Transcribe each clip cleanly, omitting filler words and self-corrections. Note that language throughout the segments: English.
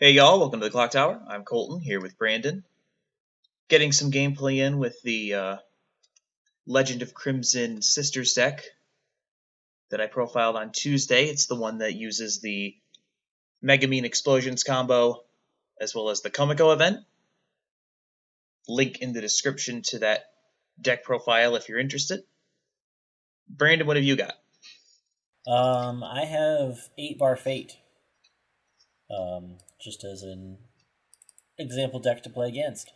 Hey y'all, welcome to the Clock Tower. I'm Colton here with Brandon. Getting some gameplay in with the Legend of Crimson Sisters deck that I profiled on Tuesday. It's the one that uses the Megumin Explosions combo as well as the Komekko event. Link in the description to that deck profile if you're interested. Brandon, what have you got? I have 8-Bar Fate. Just as an example deck to play against.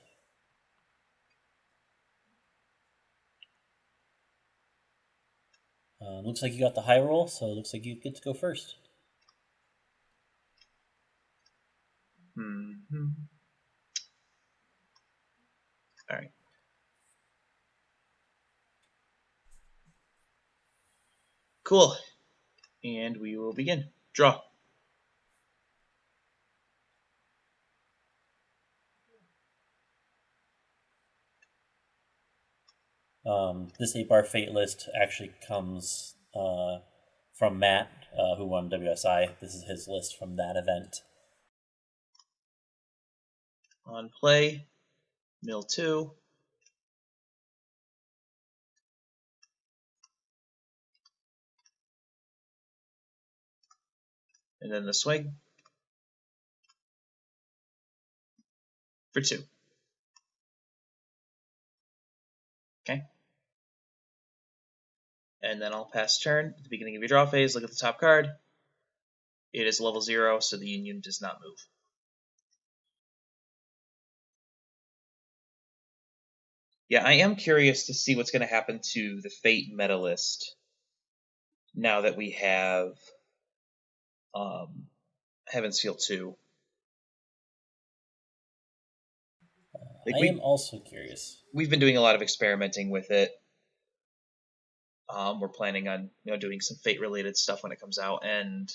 Looks like you got the high roll, so it looks like you get to go first. All right. Cool. And we will begin. Draw. This 8-Bar Fate list actually comes from Matt, who won WSI. This is his list from that event. On play, mill 2. And then the swing for 2. Okay. And then I'll pass turn. At the beginning of your draw phase, look at the top card. It is level 0, so the union does not move. Yeah, I am curious to see what's going to happen to the Fate meta list now that we have Heaven's Feel 2. I am also curious. We've been doing a lot of experimenting with it. We're planning on doing some Fate-related stuff when it comes out, and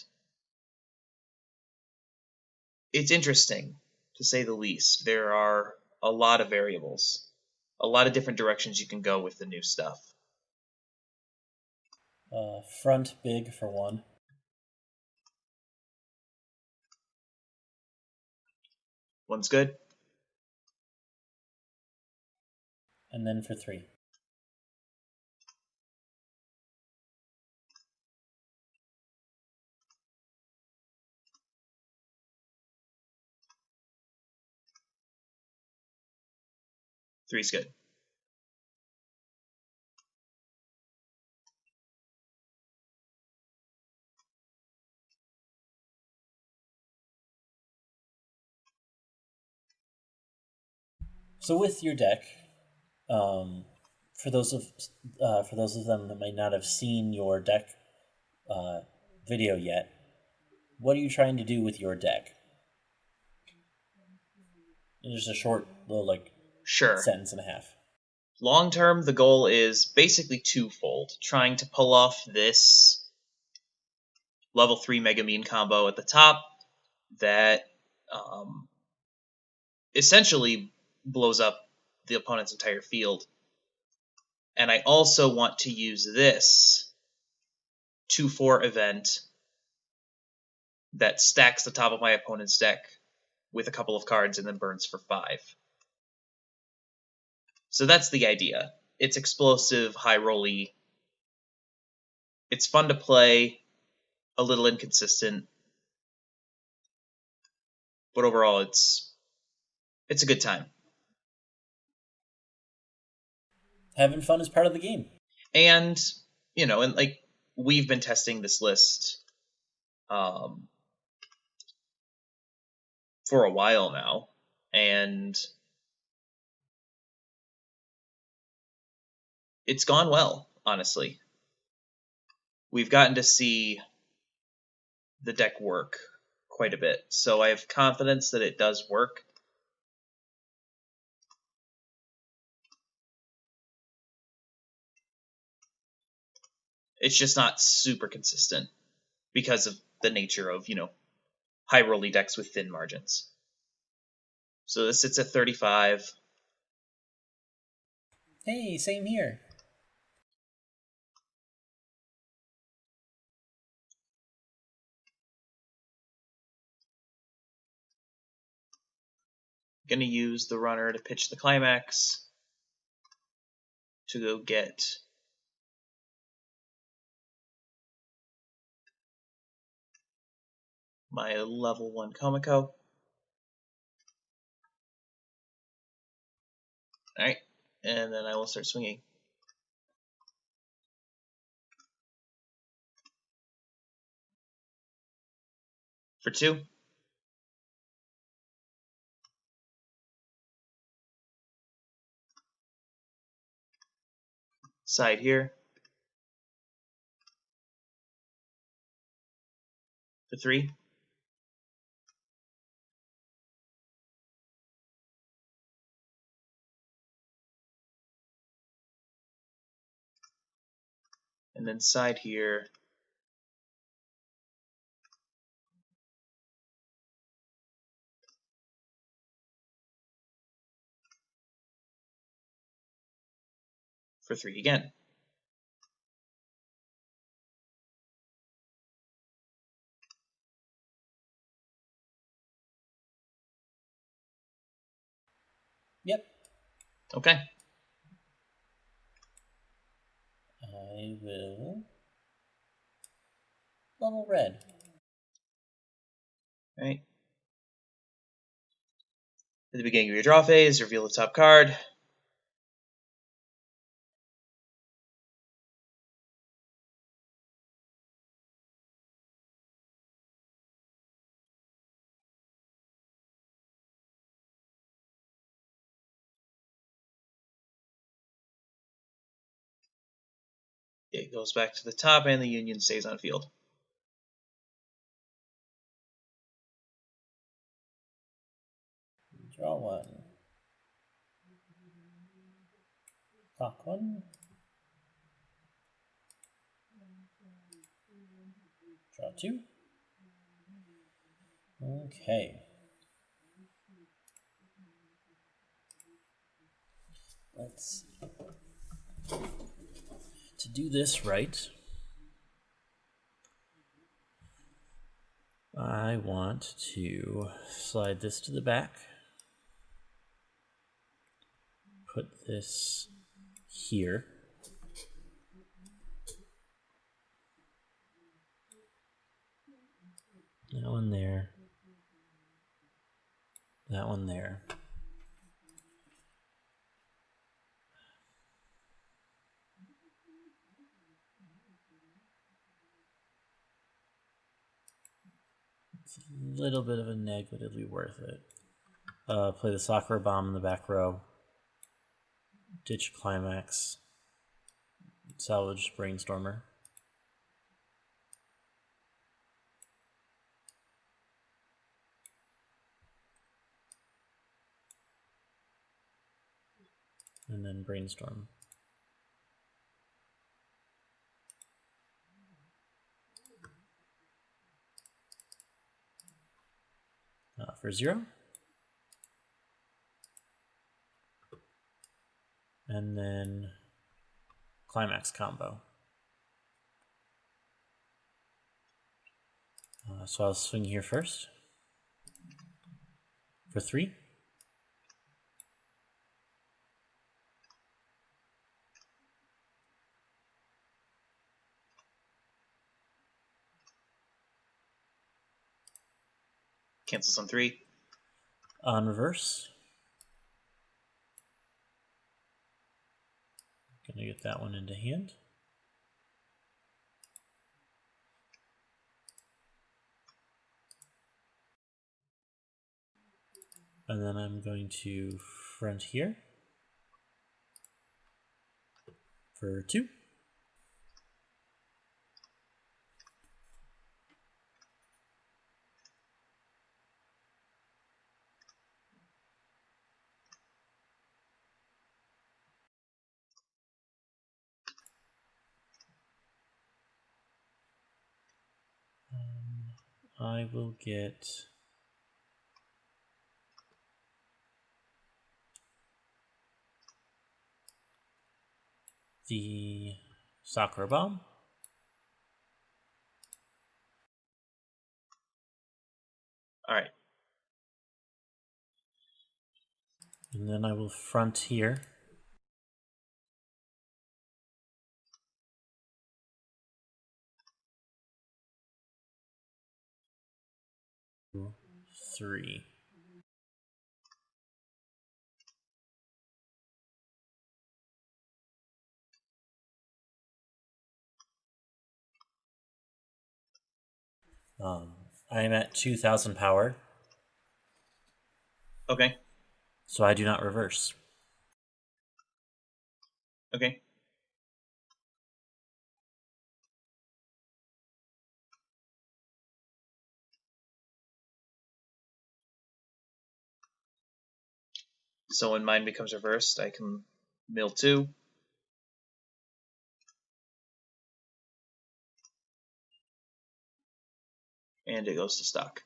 it's interesting, to say the least. There are a lot of variables, a lot of different directions you can go with the new stuff. Front big for 1. One's good. And then for 3. Three's good. So with your deck, for those of them that might not have seen your deck video yet, what are you trying to do with your deck? Just a short little sentence and a half. Long term, the goal is basically twofold: trying to pull off this level 3 Megumin combo at the top that essentially blows up the opponent's entire field. And I also want to use this 2-4 event that stacks the top of my opponent's deck with a couple of cards and then burns for 5. So that's the idea. It's explosive, high rolly. It's fun to play, a little inconsistent, but overall it's a good time. Having fun is part of the game. And we've been testing this list for a while now, and it's gone well, honestly. We've gotten to see the deck work quite a bit, so I have confidence that it does work. It's just not super consistent because of the nature of, high rolly decks with thin margins. So this sits at 35. Hey, same here. gonna use the runner to pitch the climax to go get my level 1 Komekko. Alright, and then I will start swinging. For 2. Side here. For 3. And then side here. For 3 again. Yep. Okay. I will level red. Alright. At the beginning of your draw phase, reveal the top card. It goes back to the top and the union stays on field. Draw 1. Clock 1. Draw 2. Okay. Let's see. To do this right, I want to slide this to the back, put this here, that one there, that one there. It's a little bit of a neg, but it'll be worth it. Play the soccer bomb in the back row, ditch climax, salvage brainstormer. And then brainstorm. For 0. And then climax combo. So I'll swing here first. For 3. Cancels on 3. On reverse. Gonna get that one into hand. And then I'm going to front here for 2. I will get the soccer bomb. Alright. And then I will front here. Two, three. I'm at 2,000 power, Okay. so I do not reverse. Okay. So when mine becomes reversed, I can mill 2. And it goes to stock.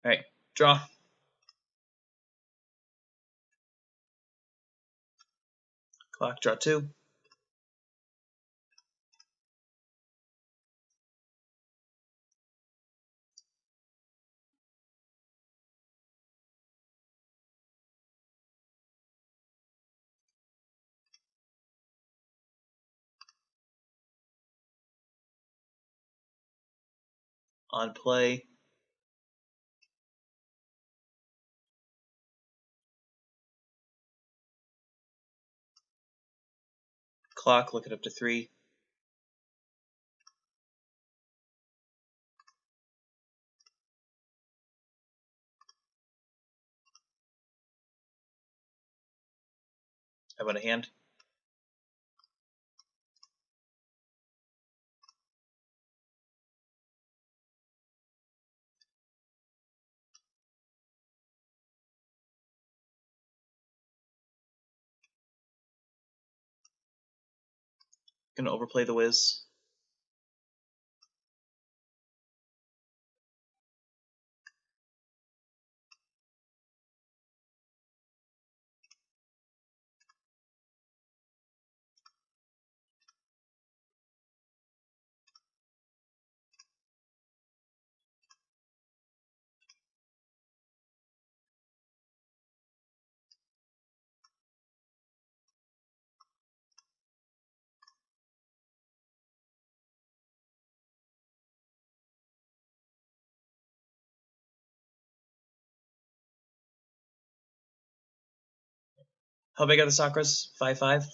Alright, draw. Clock, draw 2. On play. Clock, look it up to 3. How about a hand? Gonna overplay the whiz. How big are the Sakuras? 5-5?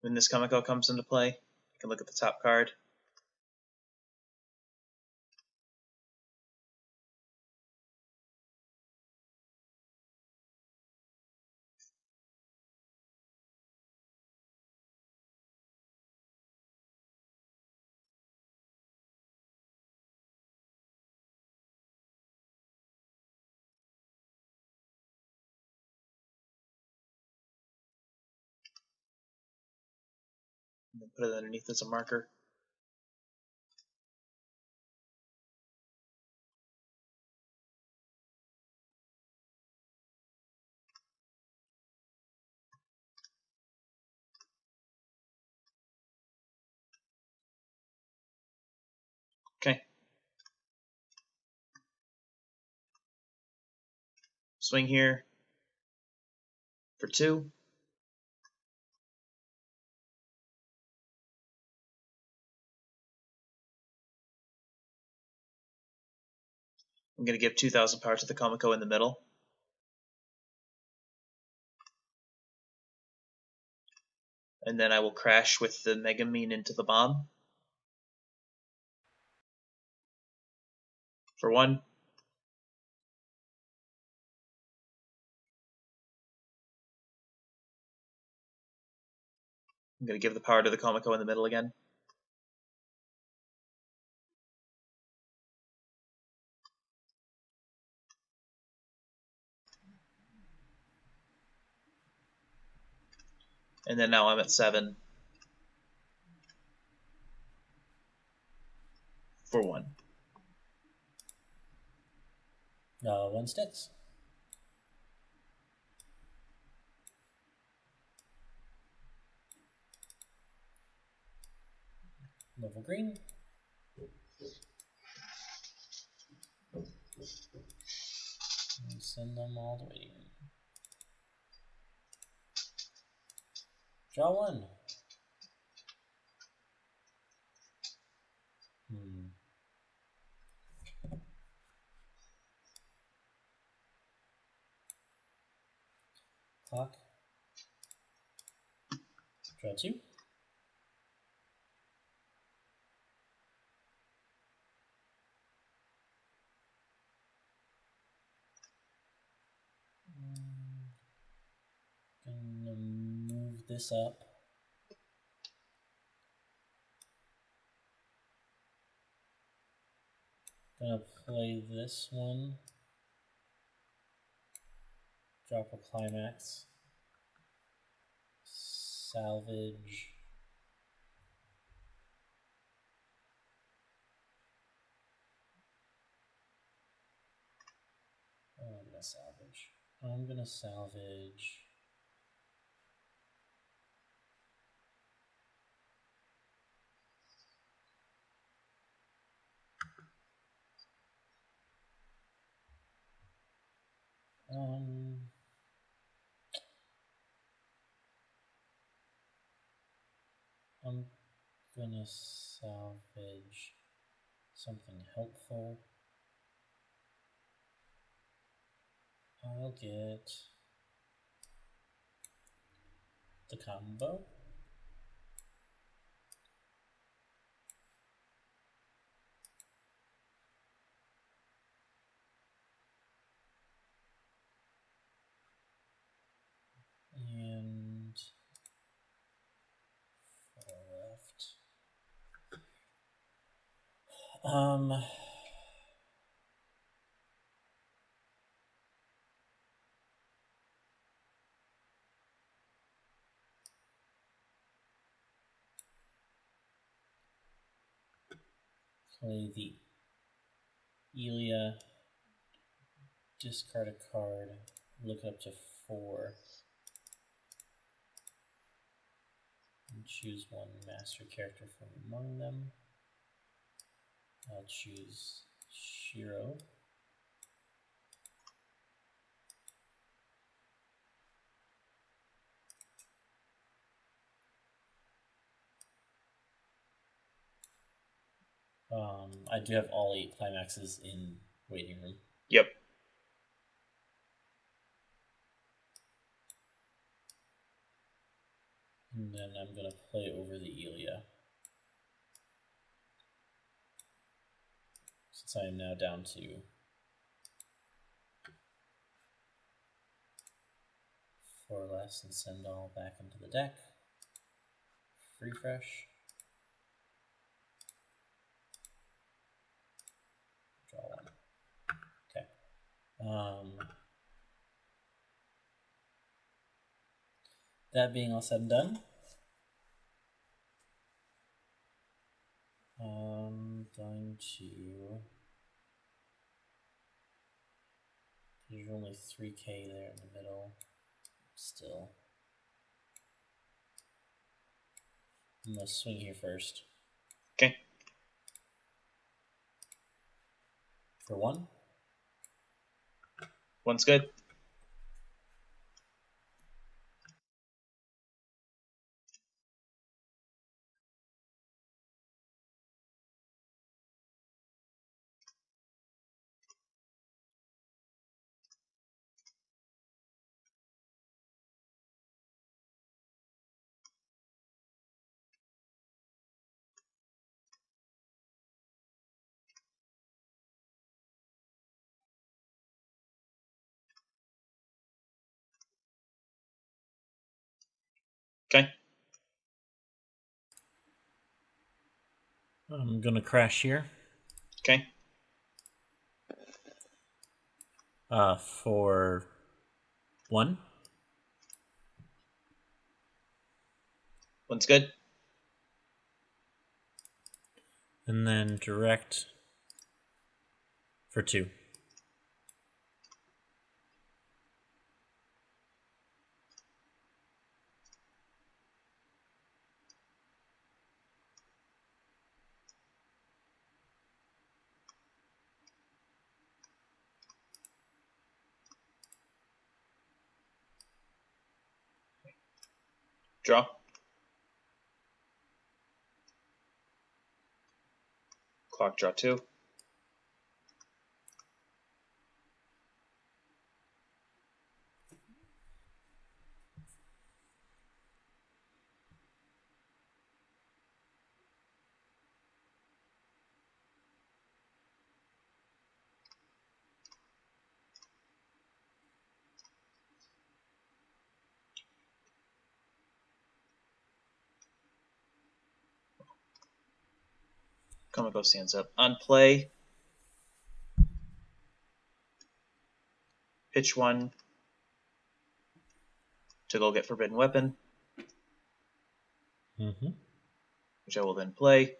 When this Komekko comes into play, you can look at the top card. And then put it underneath as a marker. Okay. Swing here for 2. I'm going to give 2,000 power to the Komekko in the middle. And then I will crash with the Megumin into the bomb. For 1. I'm going to give the power to the Komekko in the middle again. And then now I'm at 7. For 1. 1 sticks. Level green. And send them all the way in. Draw 1. Clock. Draw 2. Gonna move this up. Gonna play this one. Drop a climax. Salvage. Oh, I'm gonna salvage. I'm gonna salvage. I'm gonna salvage something helpful. I'll get the combo. And 4 left. Play the Elia, discard a card, look up to 4, and choose one master character from among them. I'll choose Shiro. I do have all 8 climaxes in waiting room. Yep. And then I'm going to play over the Elia. Since I am now down to 4 less, and send all back into the deck. Refresh. Draw 1. Okay. That being all said and done, I'm going to. There's only 3k there in the middle. Still. I'm going to swing here first. Okay. For 1. 1's good. I'm gonna crash here. Okay. For 1. One's good. And then direct for 2. Draw. Clock draw 2. Komekko stands up. On play, pitch 1 to go get Forbidden Weapon, Mm-hmm. which I will then play.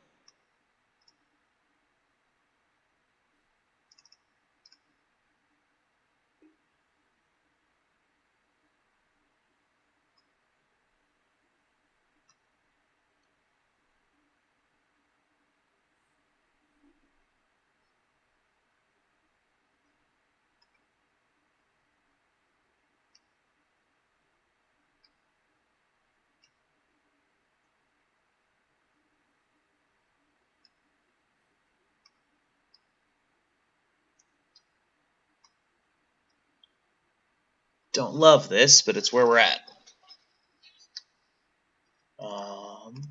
Don't love this, but it's where we're at. I'm going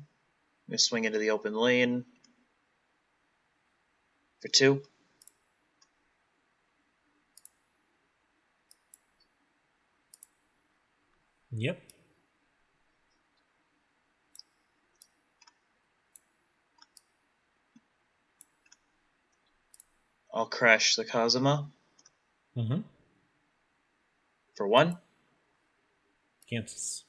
to swing into the open lane for 2. Yep. I'll crash the Kazuma Mm-hmm. for 1. Cancels.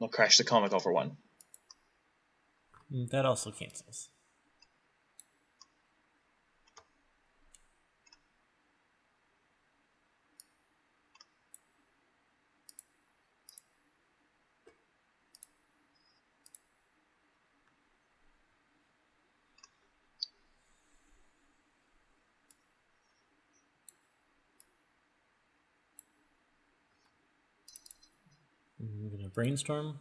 I'll crash the Komekko for 1. That also cancels. I'm gonna brainstorm.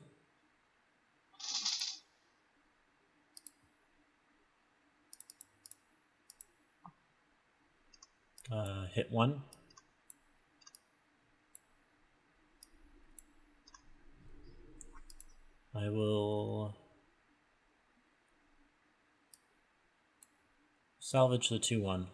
Hit 1. I will salvage the 2-1.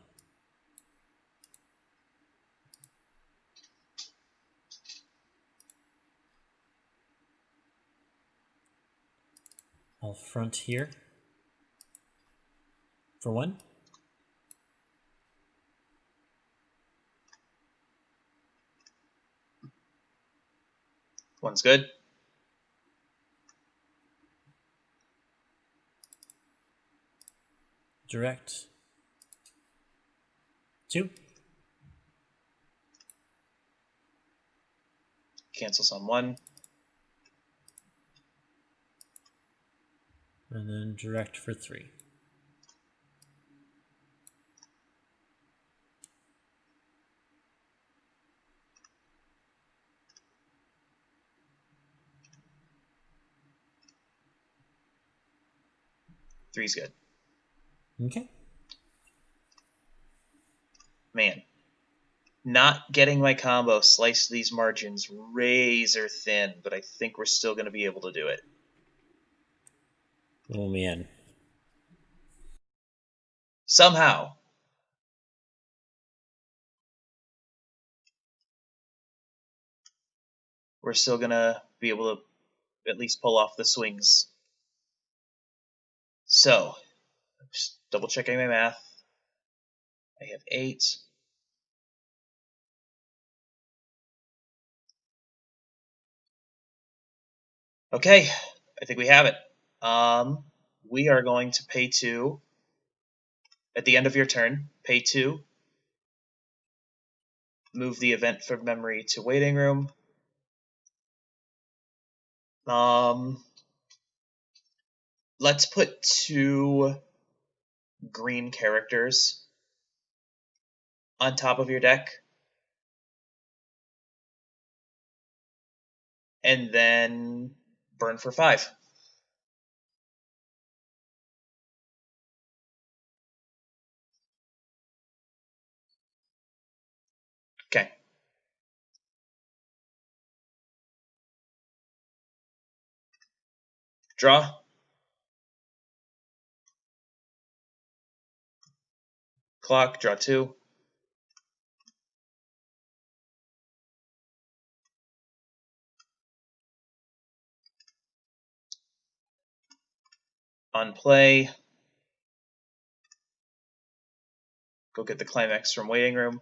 I'll front here for 1. One's good. Direct 2. Cancels on 1. And then direct for 3. Three's good. Okay. Man. Not getting my combo sliced these margins razor thin, but I think we're still going to be able to do it. Oh, man. Somehow. we're still gonna be able to at least pull off the swings. So, just double checking my math. I have 8. Okay, I think we have it. We are going to pay 2 at the end of your turn. Pay 2. Move the event from memory to waiting room. Let's put 2 green characters on top of your deck. And then burn for 5. Okay. Draw. Clock, draw 2. On play, go get the climax from waiting room.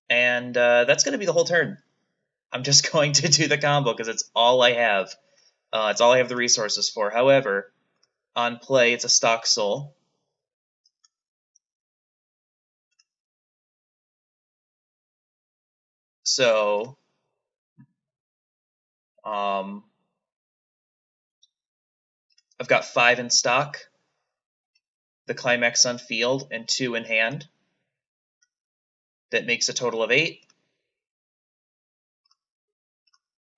And that's going to be the whole turn. I'm just going to do the combo because it's all I have. It's all I have the resources for. However, on play, it's a stock soul. So, I've got 5 in stock, the climax on field, and 2 in hand. That makes a total of 8.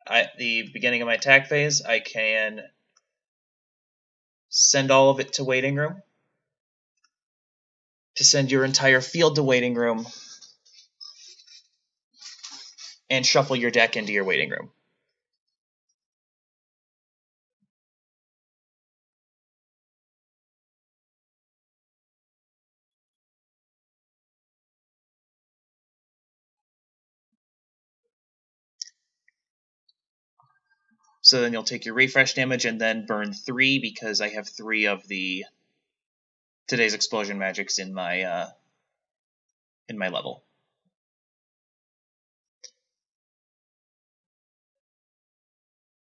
At the beginning of my attack phase, I can send all of it to waiting room. To send your entire field to waiting room, and shuffle your deck into your waiting room. So then you'll take your refresh damage and then burn 3 because I have 3 of the today's explosion magics in my level.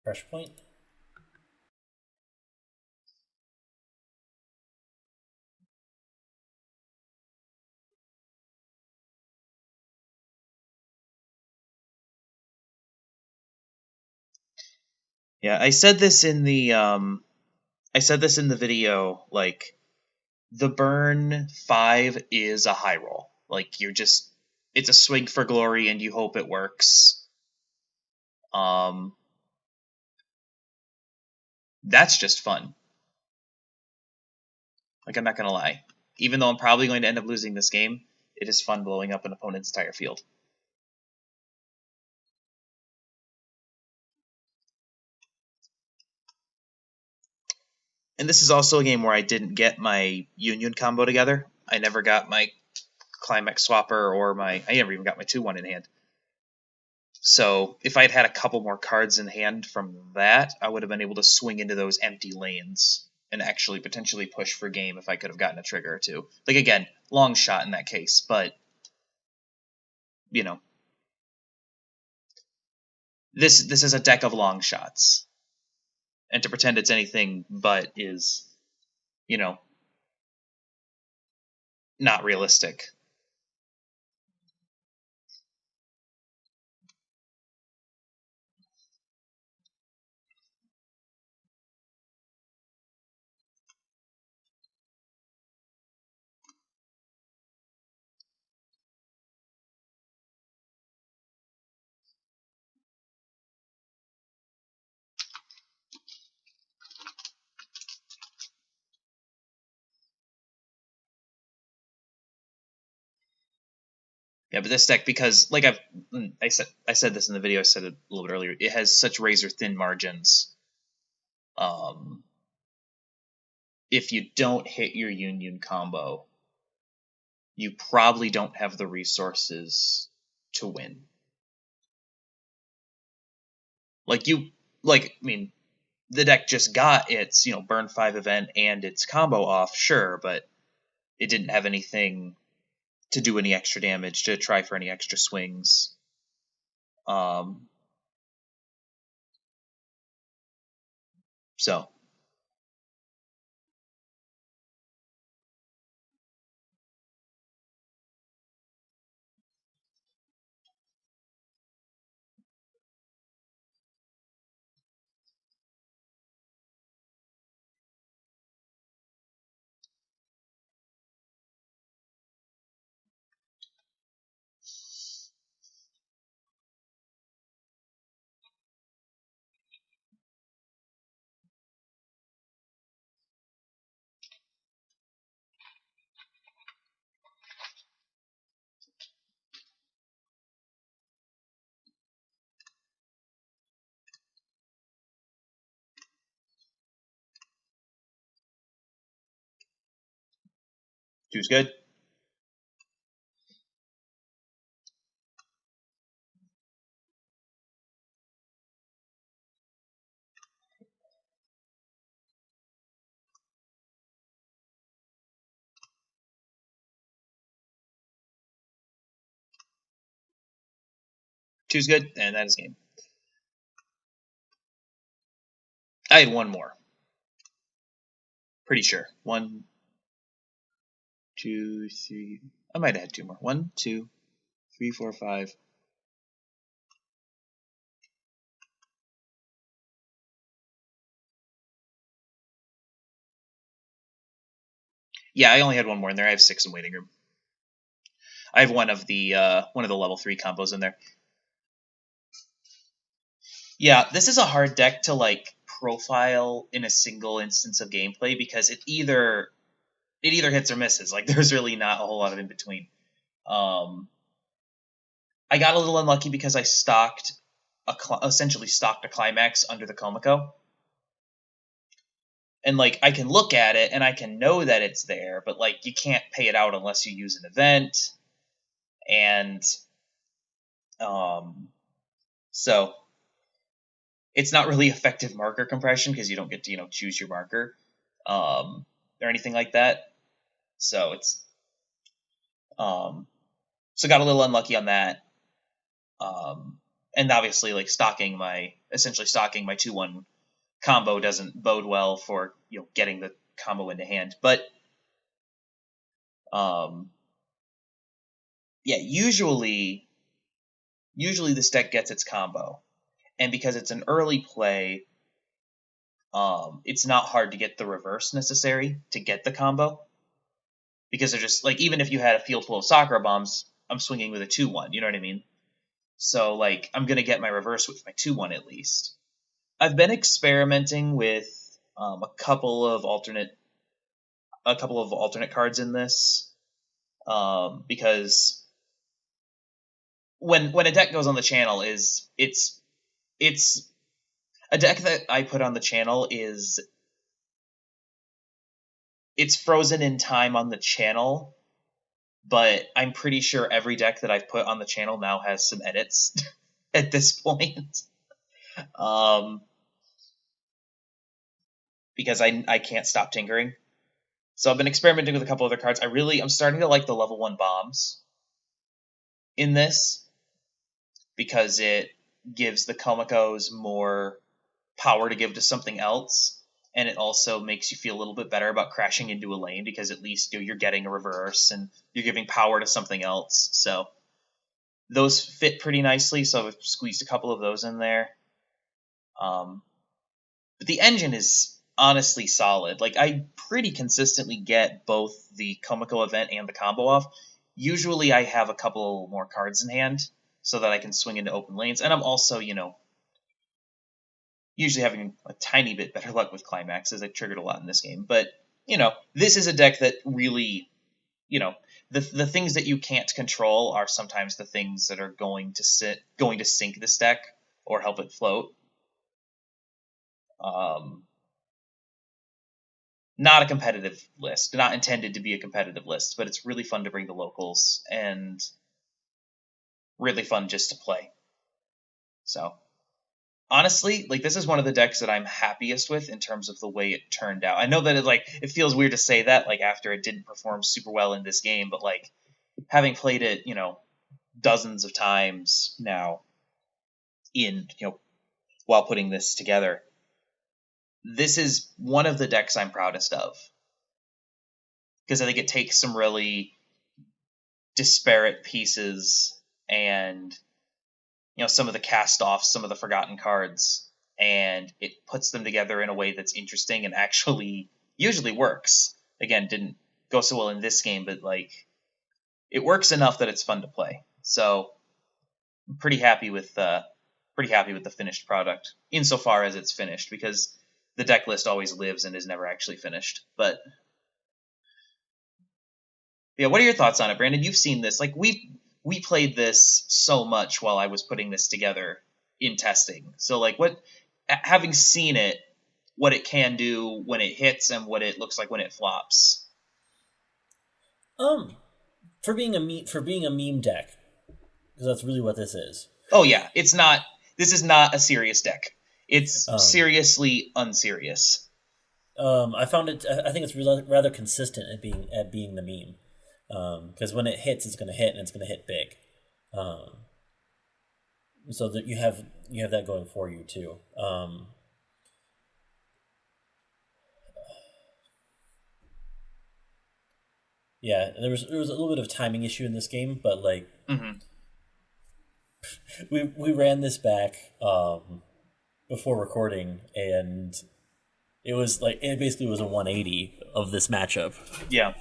Fresh point. Yeah, I said this in the video, like, the burn 5 is a high roll. Like, it's a swing for glory and you hope it works. That's just fun. Like, I'm not gonna lie. Even though I'm probably going to end up losing this game, it is fun blowing up an opponent's entire field. And this is also a game where I didn't get my Union combo together. I never got my Climax Swapper or I never even got my 2-1 in hand. So if I'd had a couple more cards in hand from that, I would have been able to swing into those empty lanes and actually potentially push for game if I could have gotten a trigger or 2. Like, again, long shot in that case, but, you know, this is a deck of long shots. And to pretend it's anything but is, you know, not realistic. Yeah, but this deck, because like I said this in the video, I said it a little bit earlier, it has such razor thin margins. If you don't hit your Union combo, you probably don't have the resources to win. I mean, the deck just got its, burn 5 event and its combo off, sure, but it didn't have anything to do any extra damage, to try for any extra swings. So. Two's good. Two's good, and that is game. I had one more. Pretty sure. 1, 2, 3. I might have had 2 more. 1, 2, 3, 4, 5. Yeah, I only had 1 more in there. I have 6 in waiting room. I have one of the level 3 combos in there. Yeah, this is a hard deck to profile in a single instance of gameplay because it either hits or misses. There's really not a whole lot of in between. I got a little unlucky because I essentially stocked a climax under the Komekko. And I can look at it and I can know that it's there, but you can't pay it out unless you use an event. And so it's not really effective marker compression because you don't get to choose your marker or anything like that. So it's so got a little unlucky on that. And obviously essentially stocking my 2-1 combo doesn't bode well for getting the combo into hand. But yeah, usually this deck gets its combo, and because it's an early play, it's not hard to get the reverse necessary to get the combo, because they're just even if you had a field full of soccer bombs, I'm swinging with a 2-1. You know what I mean? So I'm gonna get my reverse with my 2-1 at least. I've been experimenting with a couple of alternate cards in this, because when a deck goes on the channel, it's a deck that I put on the channel it's frozen in time on the channel, but I'm pretty sure every deck that I've put on the channel now has some edits at this point. Because I can't stop tinkering. So I've been experimenting with a couple other cards. I'm starting to like the level 1 bombs in this, because it gives the Komekkos more power to give to something else, and it also makes you feel a little bit better about crashing into a lane, because at least you're getting a reverse and you're giving power to something else. So those fit pretty nicely, so I've squeezed a couple of those in there. But the engine is honestly solid. I pretty consistently get both the Komekko event and the combo off. Usually I have a couple more cards in hand so that I can swing into open lanes, and I'm also, usually having a tiny bit better luck with climaxes. I triggered a lot in this game, but this is a deck that really, the things that you can't control are sometimes the things that are going to sink this deck or help it float. not a competitive list, not intended to be a competitive list, but it's really fun to bring the locals and really fun just to play. So honestly, like, this is one of the decks that I'm happiest with in terms of the way it turned out. I know that it feels weird to say that, like, after it didn't perform super well in this game, but like, having played it, dozens of times now while putting this together, this is one of the decks I'm proudest of. Because I think it takes some really disparate pieces and some of the cast-offs, some of the forgotten cards, and it puts them together in a way that's interesting and actually usually works. Again, didn't go so well in this game, but like, it works enough that it's fun to play. So I'm pretty happy with the finished product, insofar as it's finished, because the deck list always lives and is never actually finished. But yeah, what are your thoughts on it, Brandon? You've seen this. Like, we played this so much while I was putting this together in testing. So like, having seen it, what it can do when it hits and what it looks like when it flops. For being a meme deck, because that's really what this is. Oh yeah, this is not a serious deck. It's seriously unserious. I found it. I think it's rather consistent at being the meme. Because when it hits, it's going to hit, and it's going to hit big. So that you have that going for you too. Yeah, there was a little bit of timing issue in this game, but like, we ran this back before recording, and it basically was a 180 of this matchup. Yeah.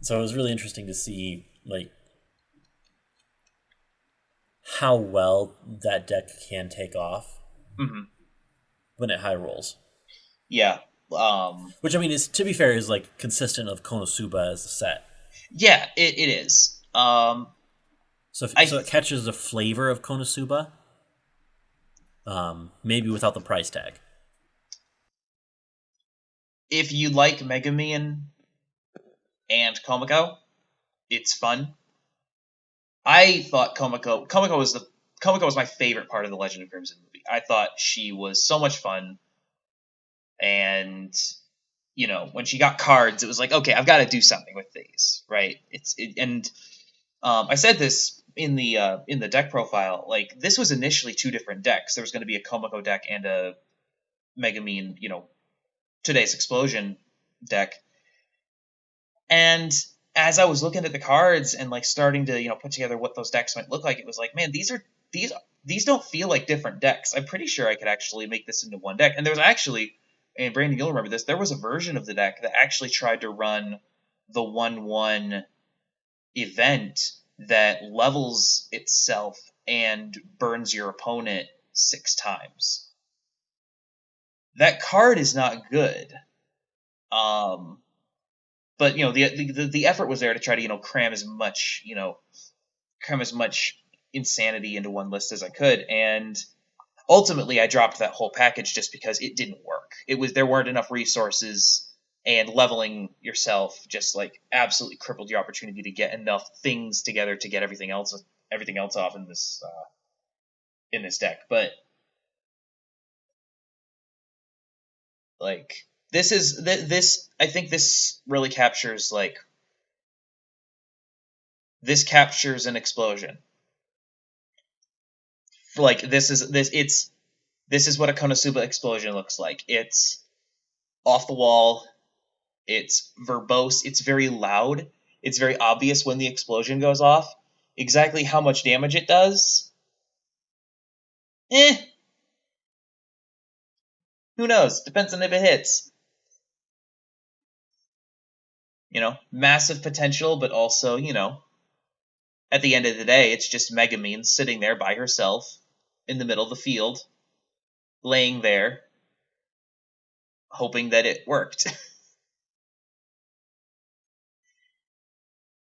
So it was really interesting to see like how well that deck can take off when it high rolls. Yeah. Which, I mean, is, to be fair, is like consistent of KonoSuba as a set. Yeah, it is. So it catches the flavor of KonoSuba, maybe without the price tag. If you like Megumin and Komekko, it's fun. I thought Komekko was my favorite part of the Legend of Crimson movie. I thought she was so much fun, and when she got cards, it was like, okay, I've got to do something with these, right? I said this in the deck profile. Like, this was initially two different decks. There was going to be a Komekko deck and a Megumin, today's Explosion deck. And as I was looking at the cards and like starting to put together what those decks might look like, it was like, man, these don't feel like different decks. I'm pretty sure I could actually make this into one deck. And there was actually, and Brandon, you'll remember this, there was a version of the deck that actually tried to run the 1/1 event that levels itself and burns your opponent 6 times. That card is not good. But the effort was there to try to cram as much insanity into one list as I could, and ultimately I dropped that whole package just because it didn't work. There weren't enough resources, and leveling yourself just like absolutely crippled your opportunity to get enough things together to get everything else off in this deck. But like, this I think this really captures an explosion. Like, this is what a KonoSuba explosion looks like. It's off the wall. It's verbose. It's very loud. It's very obvious when the explosion goes off. Exactly how much damage it does? Who knows? Depends on if it hits. Massive potential, but also, at the end of the day, it's just Megumin sitting there by herself in the middle of the field, laying there, hoping that it worked.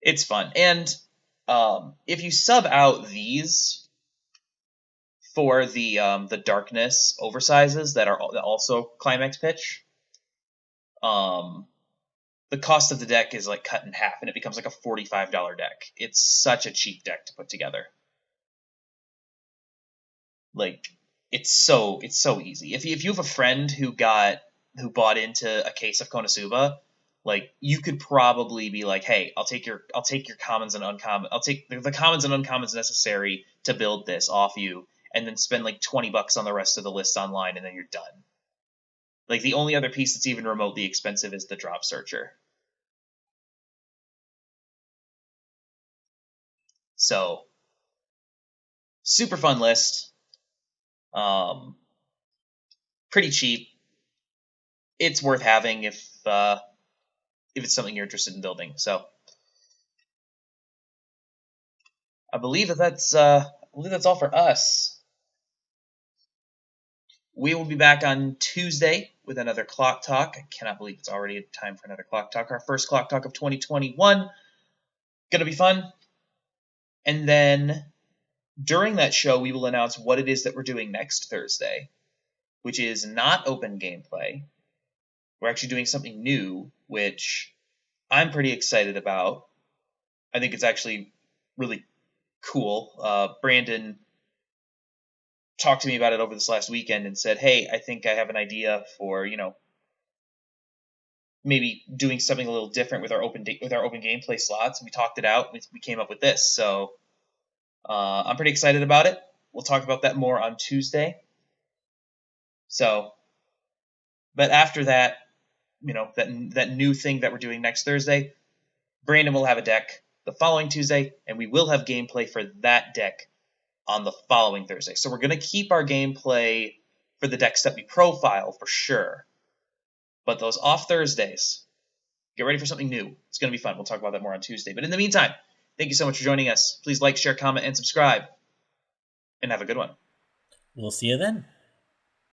It's fun. And if you sub out these for the darkness oversizes that are also climax pitch, the cost of the deck is like cut in half, and it becomes like a $45 deck. It's such a cheap deck to put together. Like, it's so easy. If you have a friend who bought into a case of KonoSuba, like, you could probably be like, hey, I'll take your commons and uncommon, I'll take the commons and uncommons necessary to build this off you, and then spend like $20 on the rest of the list online, and then you're done. Like, the only other piece that's even remotely expensive is the drop searcher. So, super fun list. Pretty cheap. It's worth having if it's something you're interested in building. So, I believe that's all for us. We will be back on Tuesday with another Clock Talk. I cannot believe it's already time for another Clock Talk. Our first Clock Talk of 2021. Gonna be fun. And then during that show, we will announce what it is that we're doing next Thursday, which is not open gameplay. We're actually doing something new, which I'm pretty excited about. I think it's actually really cool. Brandon talked to me about it over this last weekend and said, hey, I think I have an idea for, maybe doing something a little different with our open gameplay slots. We talked it out. We came up with this. So I'm pretty excited about it. We'll talk about that more on Tuesday. So, but after that, that new thing that we're doing next Thursday, Brandon will have a deck the following Tuesday, and we will have gameplay for that deck on the following Thursday. So we're going to keep our gameplay for the decks that we profile for sure. But those off Thursdays, get ready for something new. It's going to be fun. We'll talk about that more on Tuesday. But in the meantime, thank you so much for joining us. Please like, share, comment, and subscribe. And have a good one. We'll see you then.